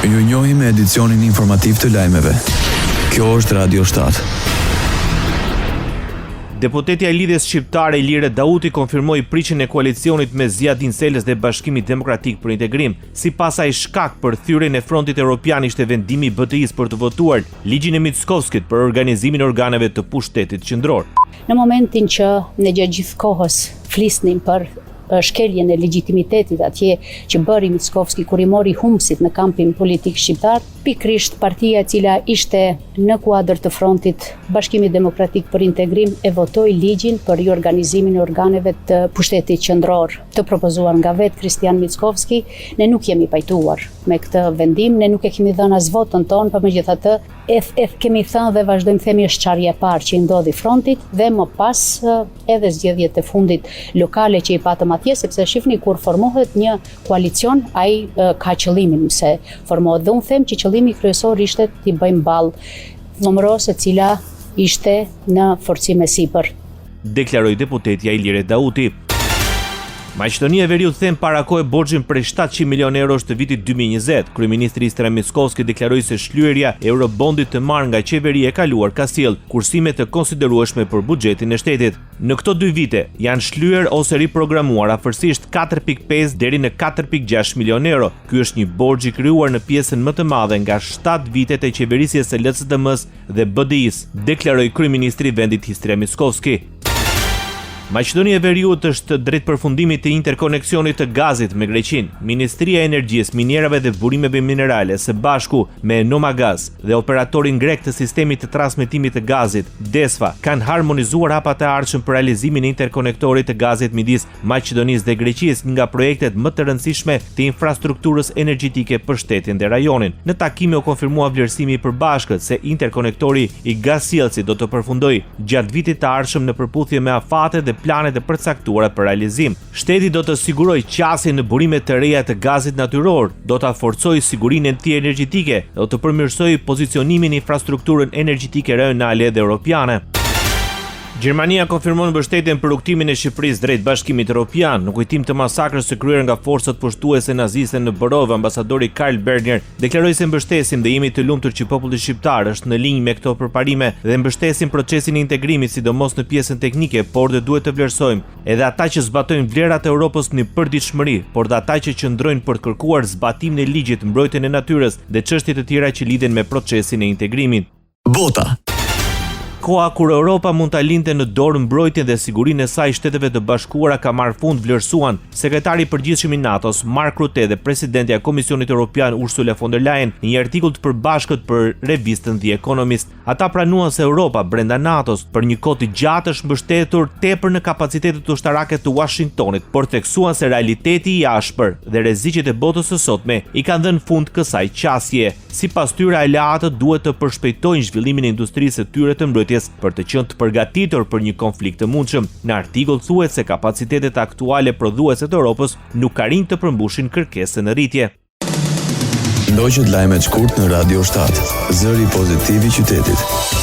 Ju njohim me edicionin informativ të lajmeve. Kjo është Radio 7. Deputetja e Lidhjes Shqiptare Ilire Dauti konfirmoi prishjen e koalicionit me Zjadin Selës dhe Bashkimit Demokratik për Integrim. Sipas ai, shkak për thyrjen e Frontit Evropian ishte vendimi i BT-s për të votuar ligjin e Mickovskit për organizimin e organeve të pushtetit qendror. Në momentin që ne gjatë gjithë kohës flisnim për shkeljen e legitimitetit atje që bëri Mickovski kur i mori humbësit në kampin politik shqiptar, pikrisht partia e cila ishte në kuadër të Frontit Bashkimit Demokratik për Integrim e votoi ligjin për riorganizimin e organeve të pushtetit qendror të propozuar nga vetë Kristian Mickovski. Ne nuk jemi pajtuar me këtë vendim, ne nuk e kemi dhënë as votën tonë, por megjithatë kemi thënë dhe vazhdojmë themi është çarja e parë që i ndodhi Frontit dhe më pas edhe zgjedhjet e fundit lokale që i patëm atje, sepse shifni kur formohet një koalicion, ai ka qëllimin se formohet dhe unë them që qëllimi kryesor ishte t'i bëjmë ballë numëros e cila ishte në forcime sipër. Deklaroi deputetja Ilire Dauti. Maqedonia e Veriut them para kohë borxhin prej 700 milionë eurosh të vitit 2020. Kryeministri Istram Mickovski deklaroi se shlyerja e eurobondit të marrë nga qeveria e kaluar ka sjell kursime të konsiderueshme për buxhetin e shtetit. Në këto 2 vite janë shlyer ose riprogramuar afërsisht 4.5 deri në 4.6 milionë euro. Ky është një borxh i krijuar në pjesën më të madhe nga 7 vitet e qeverisjes së LCDM-s dhe BDI-s, deklaroi kryeministri i vendit Istram Mickovski. Maqedonia e Veriut është drejt përfundimit të interkoneksionit të gazit me Greqinë. Ministria e Energjisë, Minerave dhe Burimeve Minerale së bashku me Nomagaz dhe operatorin grek të sistemit të transmetimit të gazit, DESFA, kanë harmonizuar hapat e ardhshëm për realizimin e interkonektorit të gazit midis Maqedonisë dhe Greqisë, një nga projektet më të rëndësishme të infrastrukturës energjetike për shtetin dhe rajonin. Në takime u konfirmua vlerësimi i përbashkët se interkonektori i gazsjellësit do të përfundojë gjatë vitit të ardhshëm në përputhje me afate dhe planet e përcaktuara për realizim. Shteti do të sigurojë qasjen në burime të reja të gazit natyror, do ta forcojë sigurinë e tij energjetike, do të përmirësojë pozicionimin e infrastrukturën energjetike rajonale dhe europiane. Gjermania konfirmon mbështetjen për rrugtimin e Shqipërisë drejt Bashkimit Evropian. Në kujtim të masakrës së kryer nga forcat pushtuese naziste në Borov, ambasadori Karl Berger deklaroi se mbështesim dhe jemi të lumtur që populli shqiptar është në linjë me këto përparime dhe mbështesim procesin e integrimit, sidomos në pjesën teknike, por dhe duhet të vlerësojmë edhe ata që zbatojnë vlerat e Europës në përditshmëri, por dhe ata që qëndrojnë për të kërkuar zbatimin e ligjit, mbrojtjen e natyrës dhe çështje të tjera që lidhen me procesin e integrimit. Bota. Koha kur Europa mund ta linte në dorë mbrojtjen dhe sigurinë e saj Shteteve të Bashkuara ka marrë fund, vlerësuan sekretari i përgjithshëm i NATO-s Mark Rutte dhe presidentja e Komisionit Evropian Ursula von der Leyen në një artikull të përbashkët për revistën The Economist. Ata pranuan se Europa brenda NATO-s për një kohë të gjatë është mbështetur tepër në kapacitetet ushtarake të Washingtonit, por theksuan se realiteti i ashpër dhe rreziqet e botës së sotme i kanë dhënë fund kësaj qasje. Sipas tyre, aleatët duhet të përshpejtojnë zhvillimin e industrisë së tyre të mbrojtjes për të qenë të përgatitur për një konflikt të mundshëm. Në artikull thuhet se kapacitetet aktuale prodhuese të Europës nuk arrin të përmbushin kërkesën në rritje. Ndoqët lajmet shkurt në Radio 7, zëri pozitiv i qytetit.